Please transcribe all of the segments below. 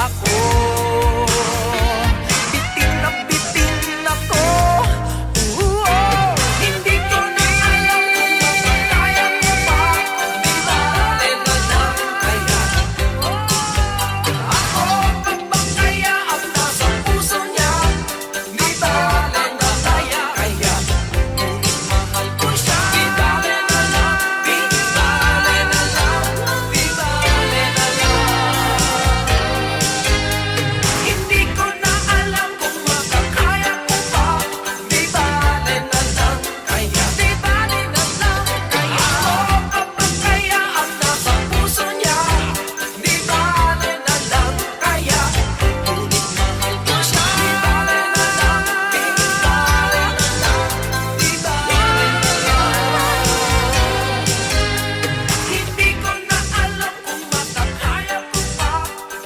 ako. Bitin na bitin ako. Hindi ko na alam kung makakaya mo pa. Di bale na lang kaya ako pagbangkaya at nasa puso niya. Di bale na kaya mahal ko siya. Di bale na lang, di bale na lang, di bale na lang. Hindi ko na alam kung makakaya ko pa. Di bale na lang kaya, di bale na lang kaya ako pagbangkaya at nasa puso niya. Di bale na lang kaya, ngunit mahal ko siya. Di bale na lang, di bale na lang, di bale na lang. Hindi ko na alam kung makakaya ko pa.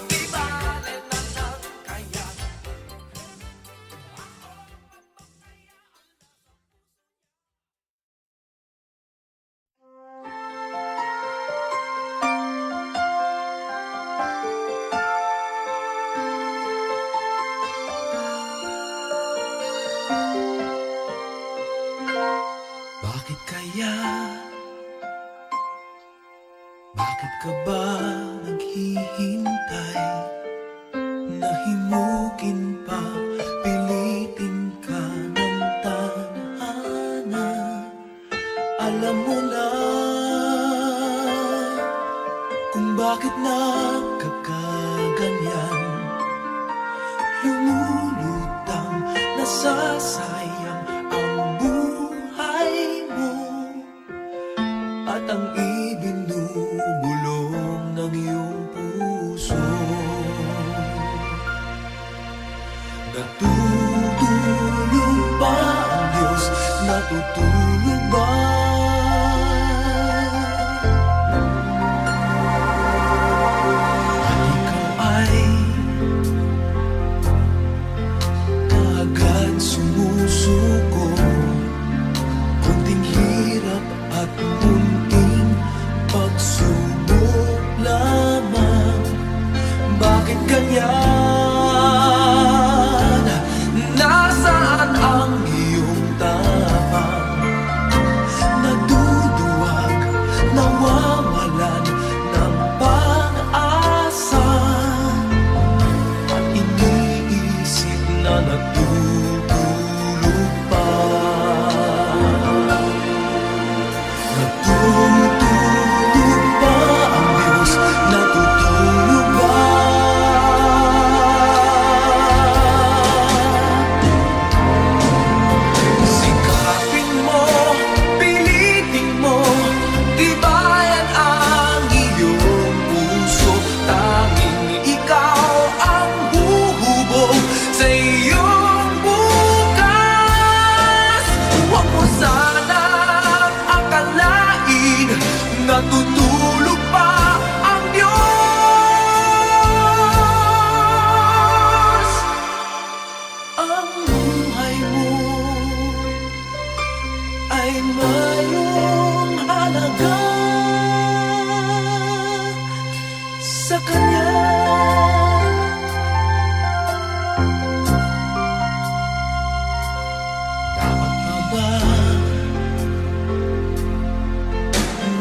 Di bale na lang kaya. Bakit kaya? Bakit ka ba naghihintay? Nahimukin pa, pilitin ka ng tadhana. Alam mo na kung bakit nagkakaganyan. Lumulutang, nasasayang ang buhay mo at ang ibinubulong ng iyong puso. Natutulog ba ang Diyos? Natutulog ba? At ikaw ay kaagad sumusuko. Kunting hirap at munting pagsubok lamang. Bakit ganyan? Nasaan ang iyong tapang? Naduduwag, nawawalan ng pag-asa. At iniisip na natutulog pa. Natutulog ba ang Diyos? Natutulog ba? Sikapin mo, pilitin mo, tibayan ang iyong puso. Tanging ikaw ang huhubog sa iyong bukas. Huwag mo sanang akalain natutulog pa ang Diyos. Ang buhay mo ay mayroong halaga sa Kanya. Dapat pa ba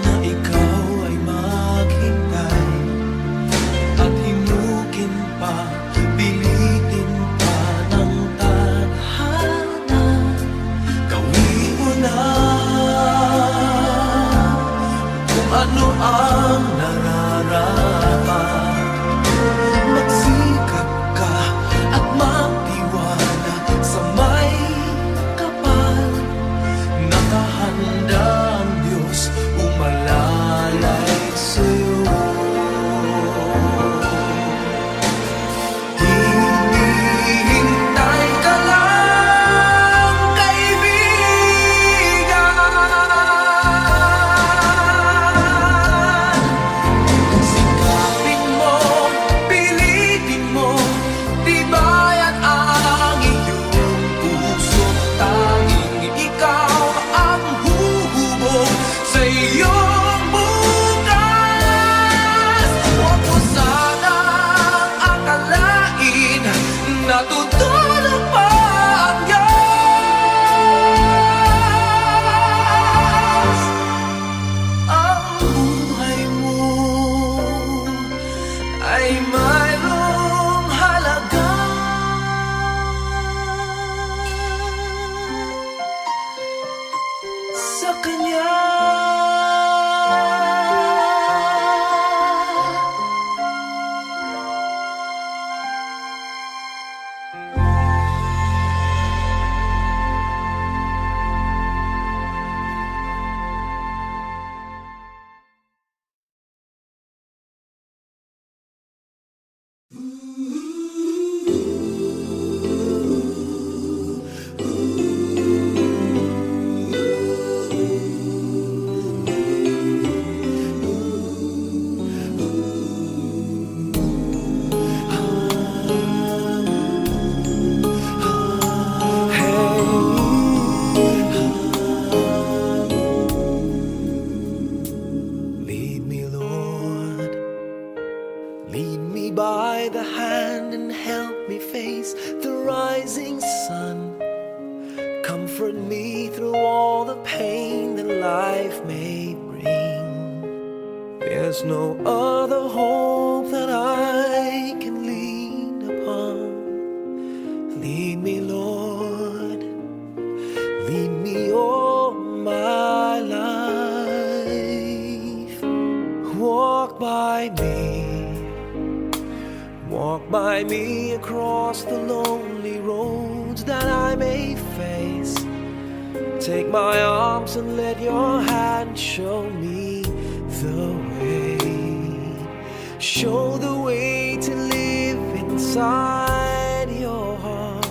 na ikaw ay maghintay at himukin pa, pilitin pa ng tadhana? Gawin mo na kung ano ang nararapat. Lead me, Lord. Lead me by the hand and help me face the rising sun. Comfort me through all the pain that life may bring. There's no other hope that I can lean upon. Lead me, Lord. Lead me all my life. Walk by me across the lonely roads that I may face. Take my arms and let your hand show me the way. Show the way to live inside your heart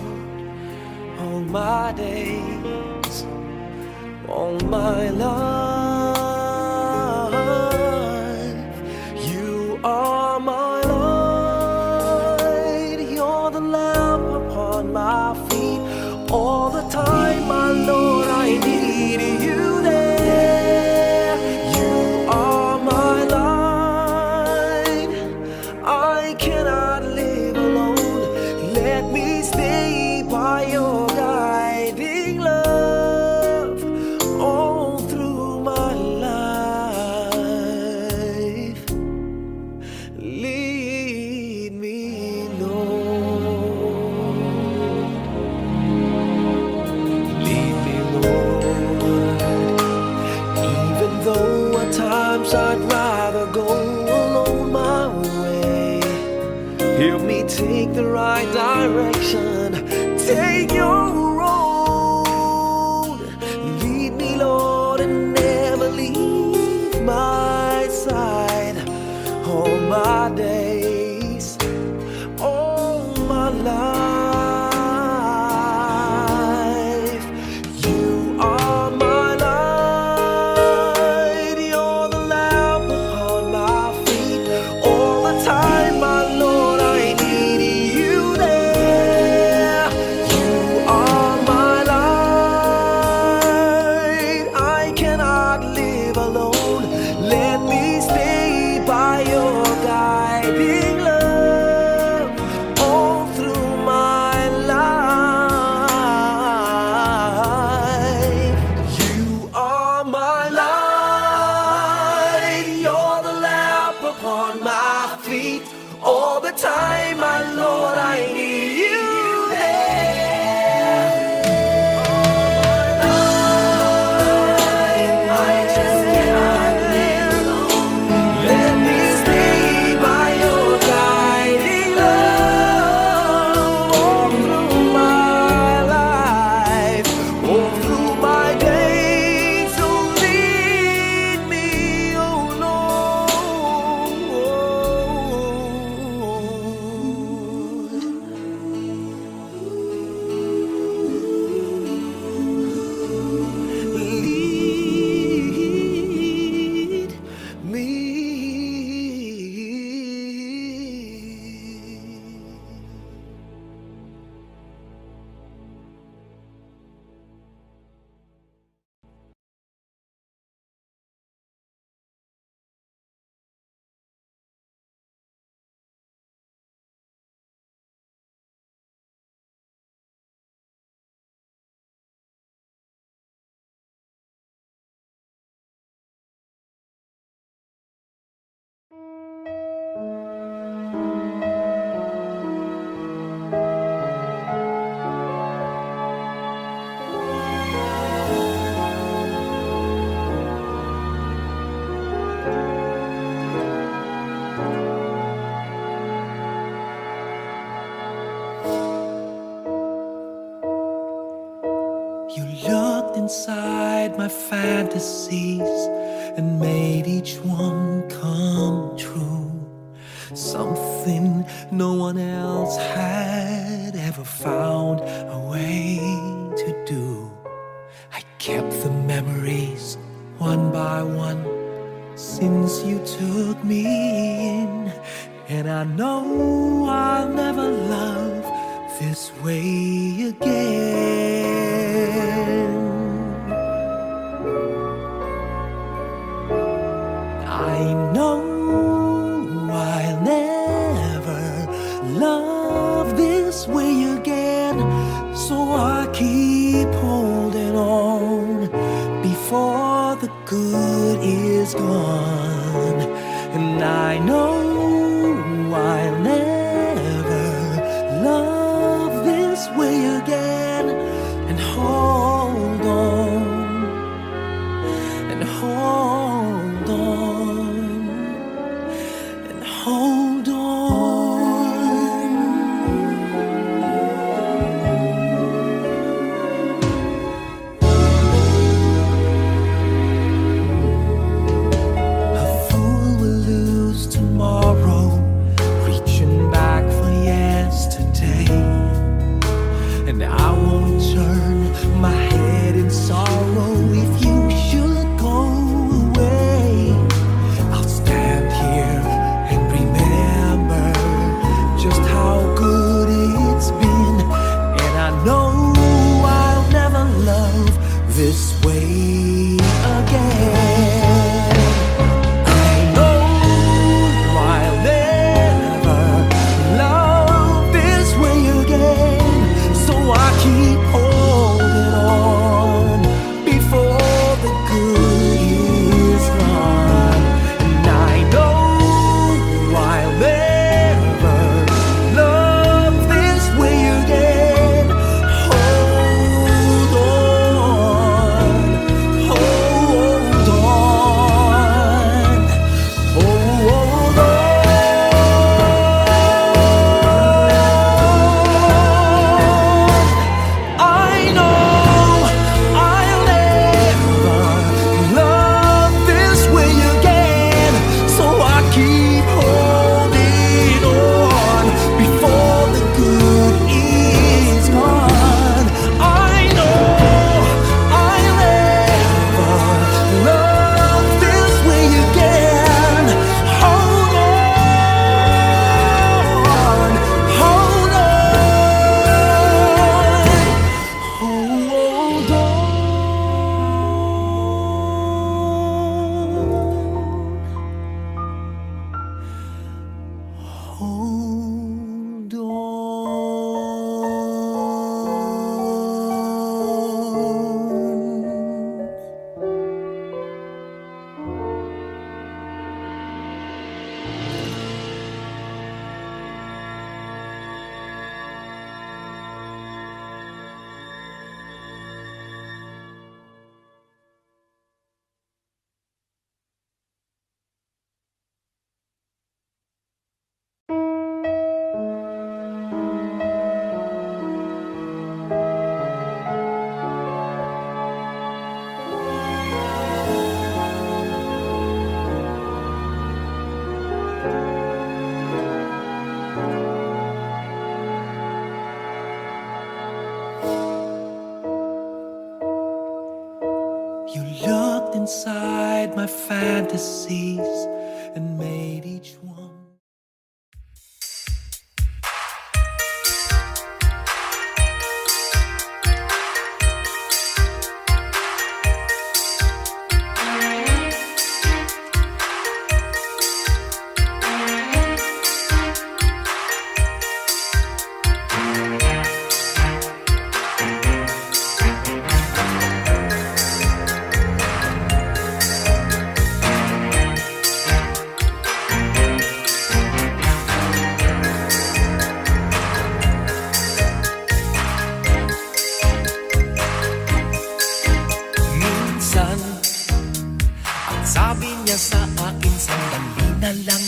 all my days, all my life. You are my light, you're the lamp upon my feet. All the time, my Lord, I need you there. You are my light, I cannot live alone. Let me stay by your guiding love all through my life. Lead me, Lord. Lead me, Lord. Even though at times I'd rather go alone my way, help me take the right direction. Take your road. Lead me, Lord, and never leave my side. All my days, all my life. You are my light, you're the lamp upon my feet. All the time, my Lord, I need you there. You are my light, I cannot live alone. Let me stay by your guiding love all through my life. You are my light, you're the lamp upon my feet. All the time, my Lord, I need you there. I just cannot live alone. Let me stay by your guiding love all through my life, all through my days. So lead me, oh Lord. Lead me. You looked inside my fantasies and made each one come true. something no one else had ever found a way to do. I kept the memories one by one since you took me in, and I know I'll never love this way again. I know I'll never love this way again, so I keep holding on before the good is gone. And I know I'll never love this way again, and hold on, and hold on, and hold on. A fool will lose tomorrow, reaching back for yesterday, and I won't turn my head in sorrow if you should go away. I'll stand here and remember just how good it's been, and I know I'll never love this way again. I know I'll never love this way again, so I keep holding on before the good is gone. And I know I'll never love this way again. Hold on, hold on, hold on. I know I'll never love this way again, so I keep holding on before the good is gone. I know I'll never love this way again. Hold on, hold on, hold on. You looked inside my fantasies and made each one. Sabi niya sa akin, sandali na lang.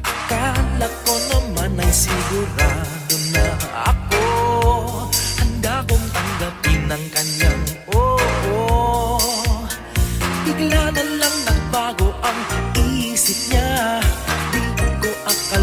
Akala ko naman ay sigurado na ako. Handa kong tanggapin ang kanyang oo. Bigla na lang nagbago ang isip niya. Di ko akala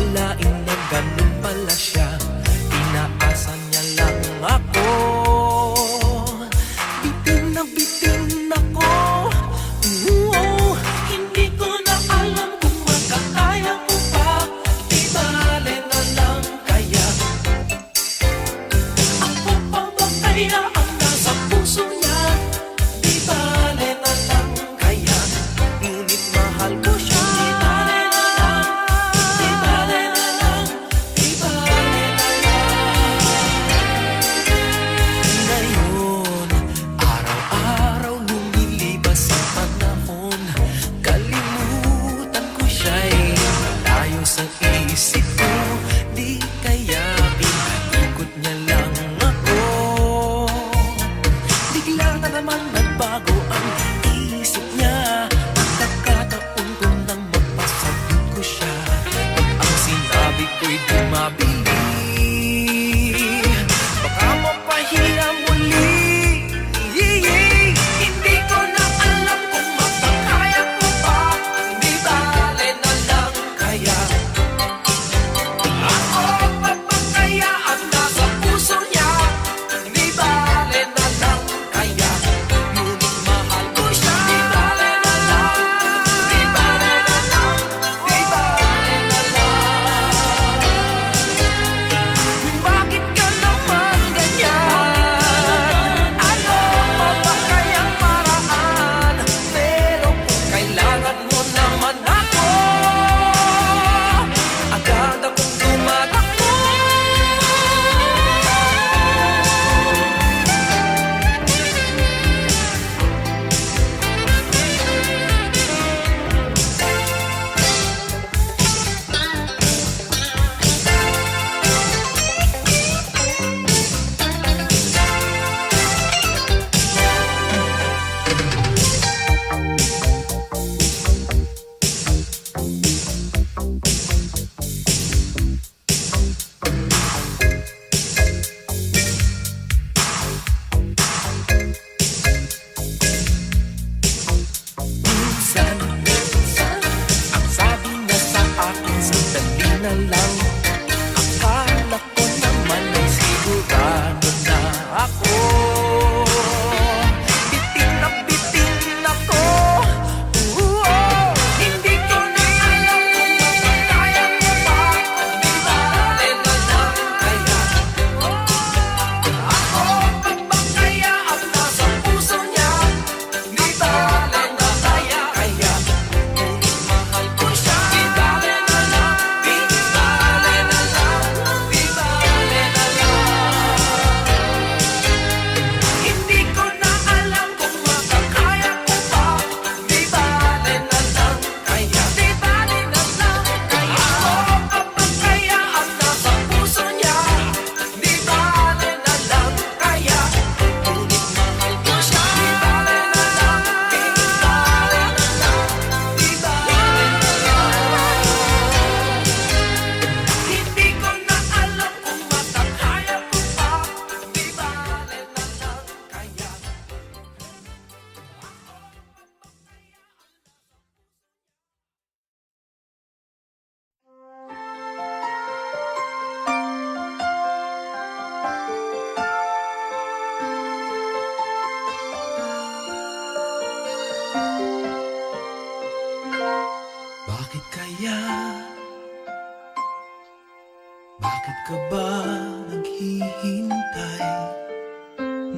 Bakit ka ba naghihintay?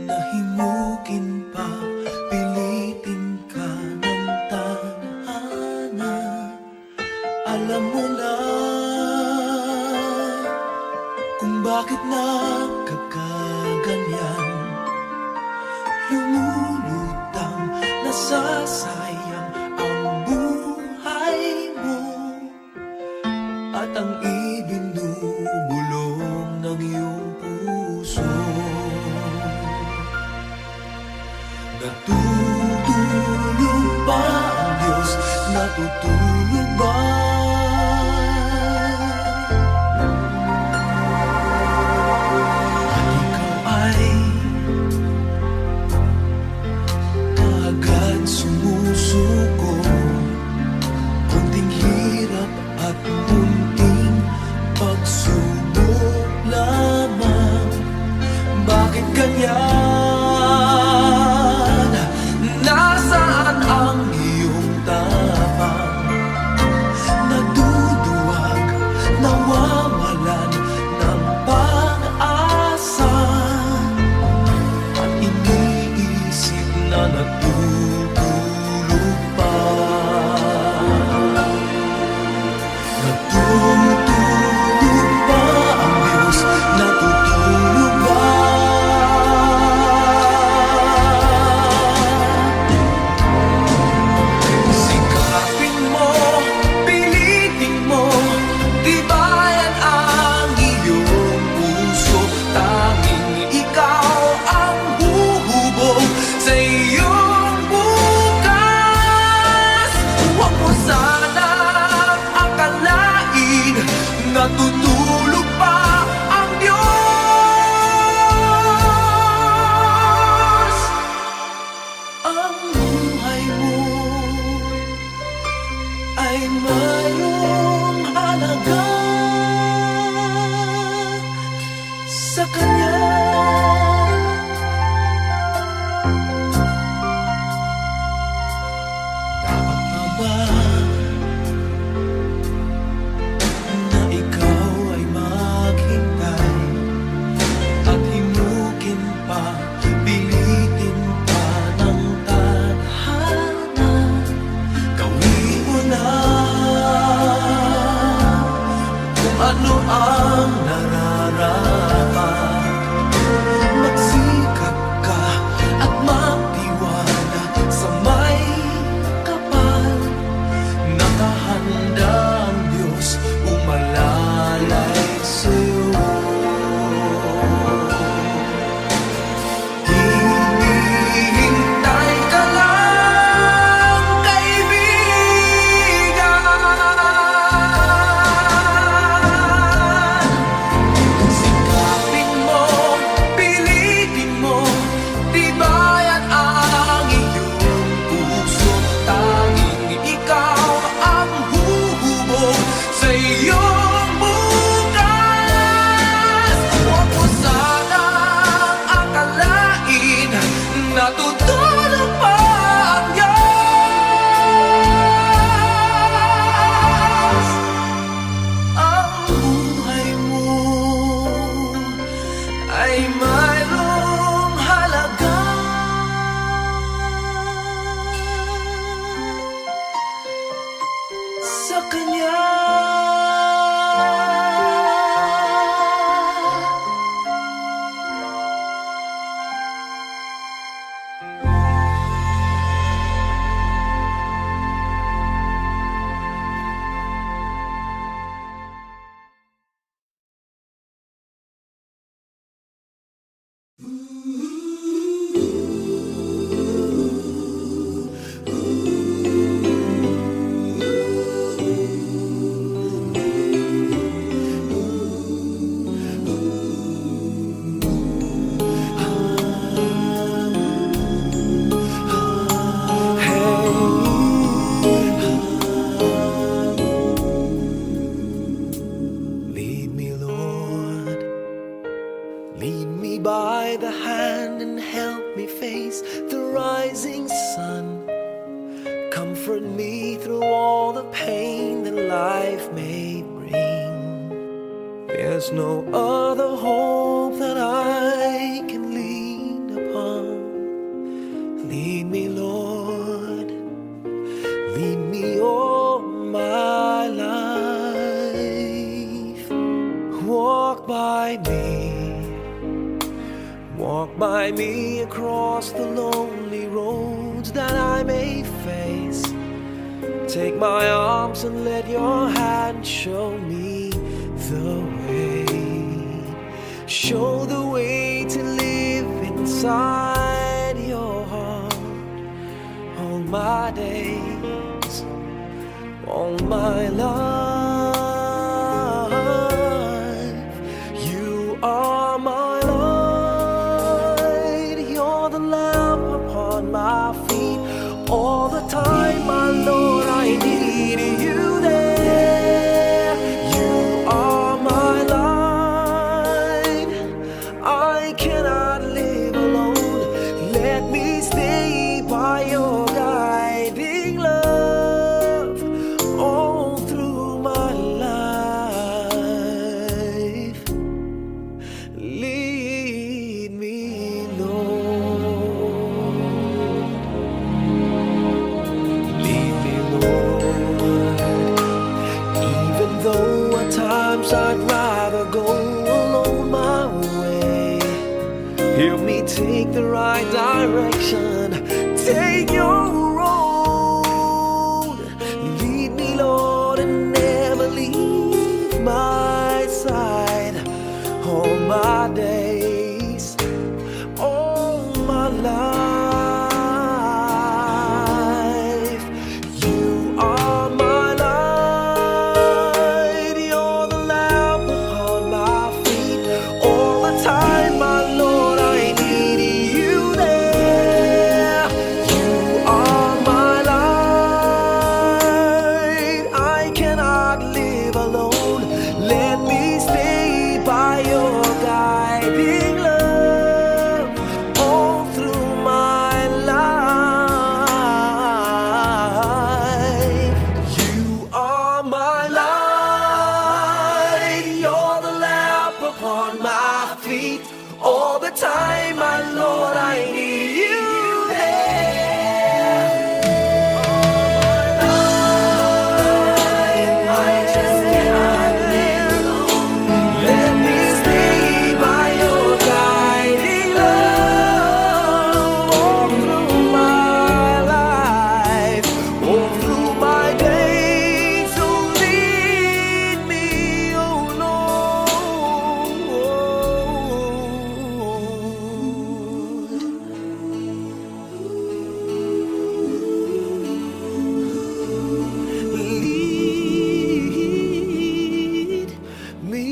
Nahimukin pa, pilitin ka ng tadhana. Alam mo na kung bakit nagkakaganyan. Lumulutang, nasasayang ang buhay mo at ang ibinubulong ng iyong puso. Natutulog ba ang Diyos? Natutulog ba? At ikaw ay kaagad sumusuko. Kunting hirap at munting pagsubok lamang. Bakit ganyan? Nasaan ang iyong tapang? Naduduwag, nawawalan ng pag-asa, at iniisip na natutulog pa. Natutulog ba ang Diyos? Natutulog ba? Sikapin mo, pilitin mo, tibayan ang iyong puso. Tanging ikaw ang huhubog sa iyong bukas. Huwag mo sanang akalain natutulog pa ang Diyos. Ang buhay mo ay mayroong halaga sa Kanya. Dapat pa ba na ikaw ay maghintay at himukin pa, pilitin pa ng tadhana? Gawin mo na kung ano ang nararapat. Magsikap ka at magtiwala sa may kapal. Nakahanda ang Diyos umalalay sa'yo. Hinihintay ka lang, kaibigan. Sikapin mo, pilitin mo, tibayan ang iyong puso. Tanging ikaw ang huhubog sa iyong bukas. Huwag mo sanang akalain natutulog pa ang Diyos. Ang buhay mo ay mayroong halaga sa Kanya. Lead me, Lord. Lead me by the hand and help me face the rising sun. Comfort me through all the pain that life may bring. There's no other hope that I can lean upon. Lead me, Lord, lead me all my life. Walk by me across the lonely roads that I may face. Take my arms and let your hand show me the way. Show the way to live inside your heart all my days, all my life. You are my light, you're the lamp upon my feet. All the time, my Lord, I need you there. You are my light, I cannot live alone. Let me stay by your guiding love all through my life. Lead me, Lord. Lead me, Lord. Even though at times I'd rather go alone my way, help me take the right direction. Take your road. Lead me, Lord, and never leave my side. All my days, all my life. You are my light, you're the lamp upon my feet. All the time, my Lord, I need you there. You are my light, I cannot live alone. Let me stay by your guiding love all through my life. You are my light, you're the lamp upon my feet. All the time, my Lord, I need you there. I just cannot live alone. Let me stay by your guiding love all through my life, all through my days. So lead me, oh Lord. Lead me.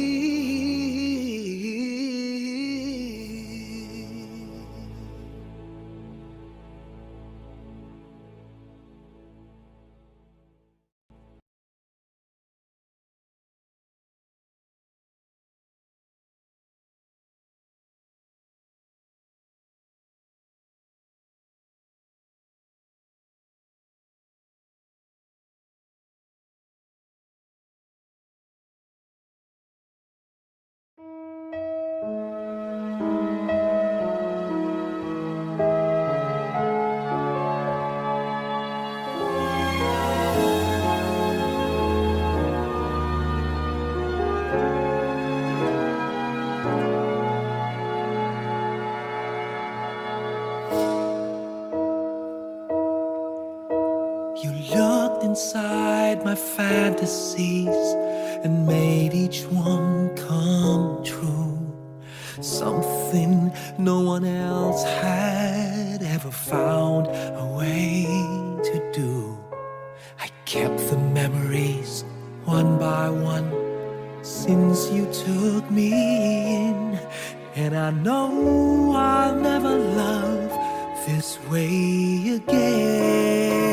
You looked inside my fantasies and made each one come true. Something no one else had ever found a way to do. I kept the memories one by one since you took me in, and I know I'll never love this way again.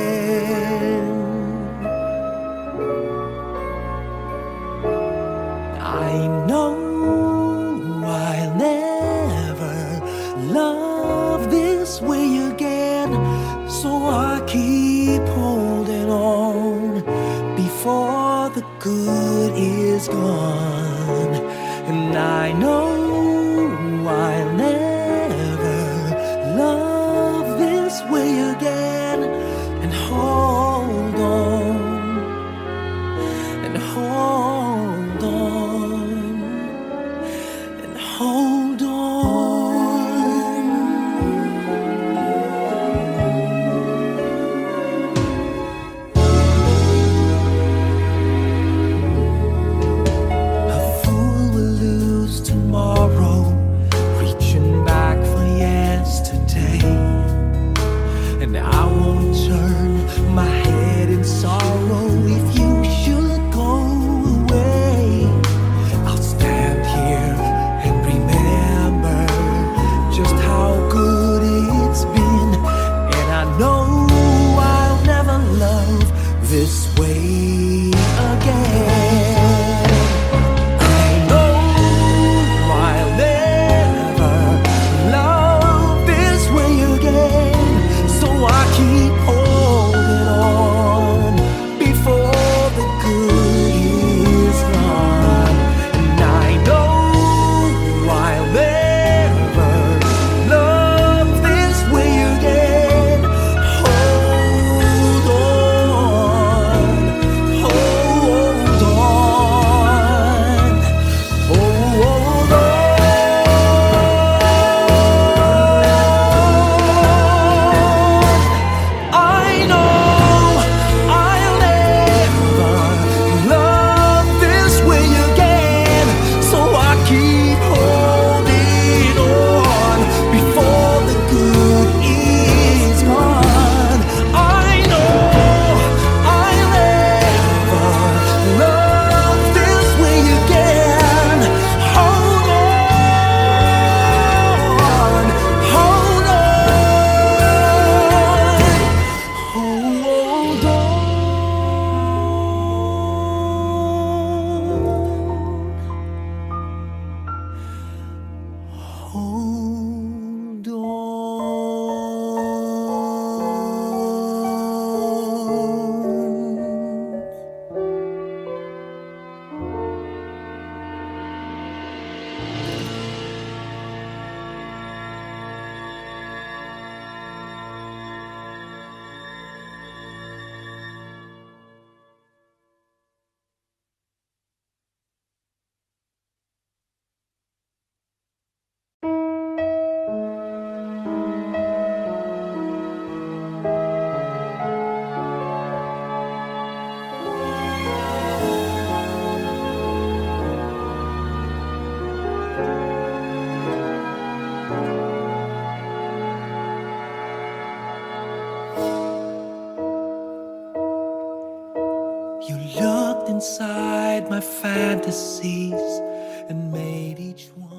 I know I'll never love this way again, so I keep holding on before the good is gone. I know I'll never love this way again. And hold on, and hold on, and hold on. A fool will lose tomorrow, reaching back for yesterday. And I won't turn my head in sorrow if you should go away. I'll stand here and remember just how good it's been. And I know I'll never love this way again. I know I'll never love this way again. So I keep holding on before the good is gone. And I know I'll never love this way again. Hold on, hold on, hold on. I know I'll never love this way again. So I keep holding on before the good is gone. I know I'll never love this way again. Hold on, hold on, hold on. Hold on. You looked inside my fantasies and made each one.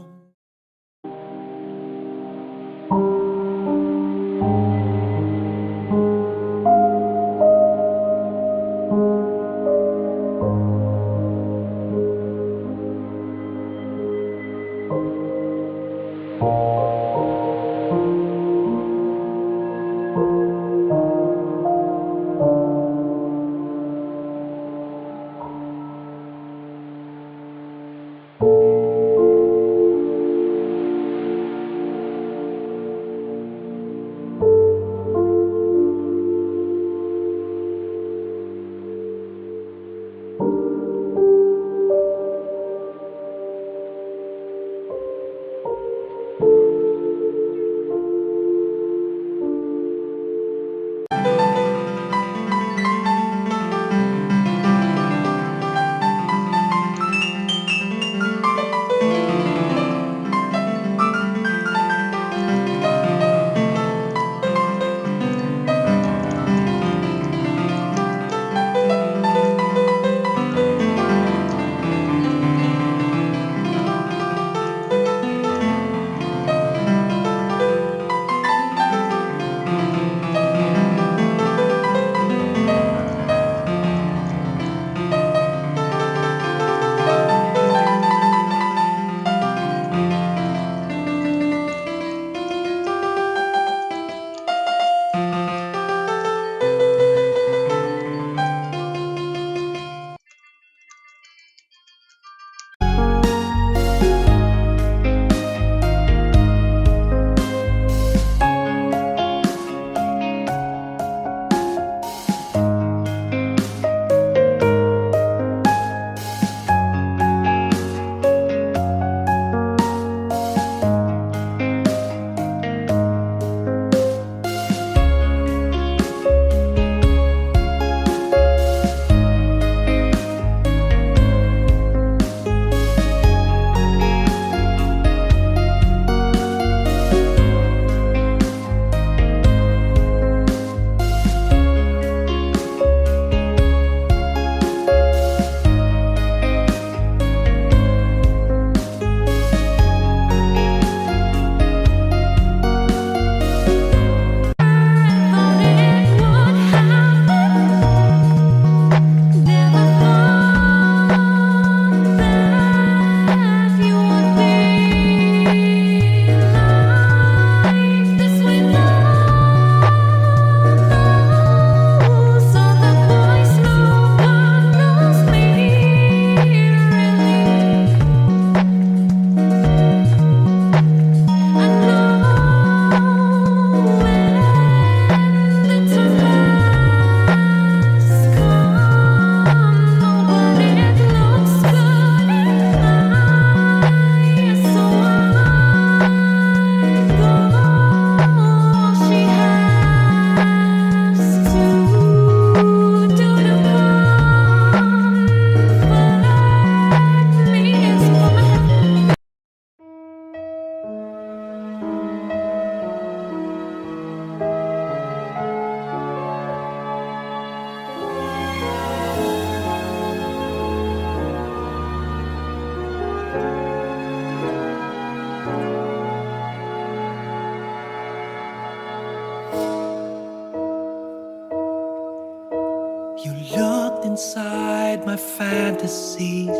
inside my fantasies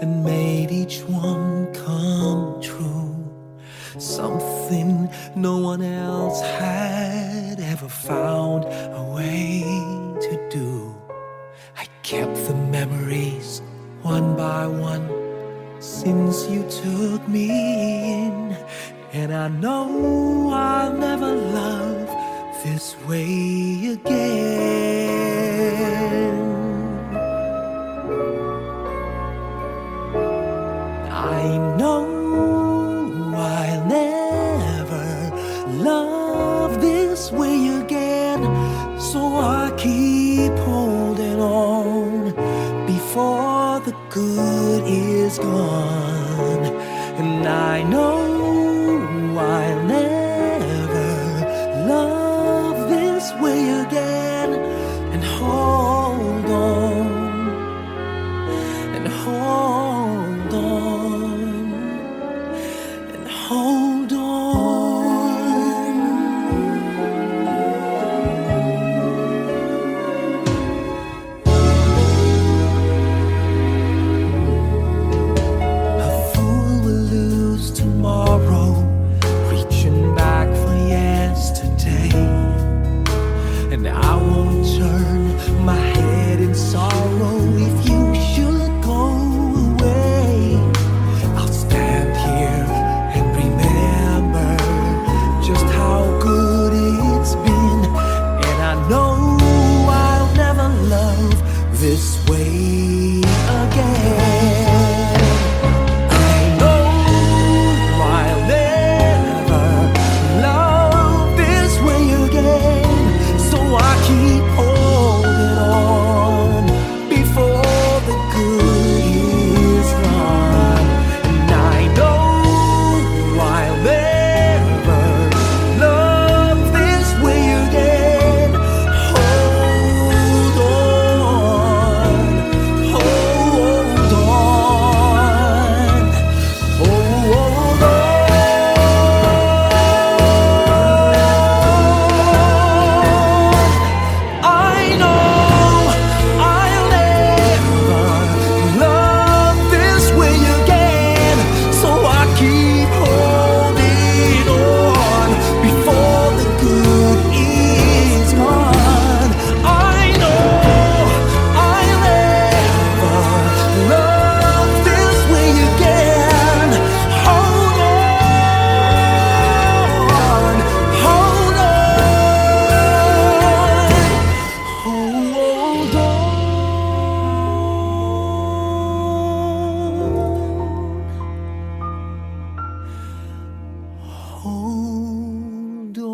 and made each one come true. Something no one else had ever found a way to do. I kept the memories one by one since you took me in, and I know I'll never love this way again. I know I'll never love this way again, so I keep holding on before the good is gone. And I know I'll never love this way again, and hold on, and hold on, and hold on. A fool will lose tomorrow, reaching back for yesterday. And I won't turn my head in sorrow if you should go away. I'll stand here and remember just how good it's been, and I know I'll never love this way again. I know I'll never love this way again, so I keep holding on before the good is gone. And I know I'll never love this way again. Hold on, hold on, hold on. I know I'll never love this way again, so I keep holding on before the good is gone. I know I'll never love this way again. Hold on, hold on, hold on. Hold on.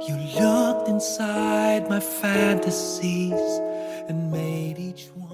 You looked inside my fantasies and made each one